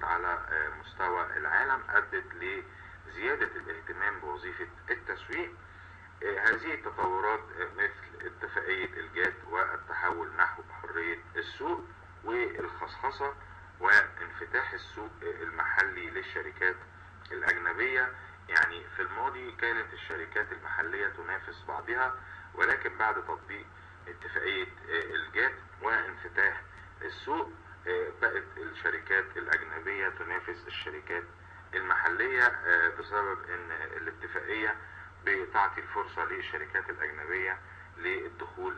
على مستوى العالم أدت لزيادة الاهتمام بوظيفة التسويق. هذه التطورات مثل اتفاقية الجات والتحول نحو حرية السوق والخصخصة وانفتاح السوق المحلي للشركات الأجنبية. يعني في الماضي كانت الشركات المحلية تنافس بعضها، ولكن بعد تطبيق اتفاقية الجات وانفتاح السوق بقت الشركات الأجنبية تنافس الشركات المحلية، بسبب ان الاتفاقية بتعطي الفرصة للشركات الأجنبية للدخول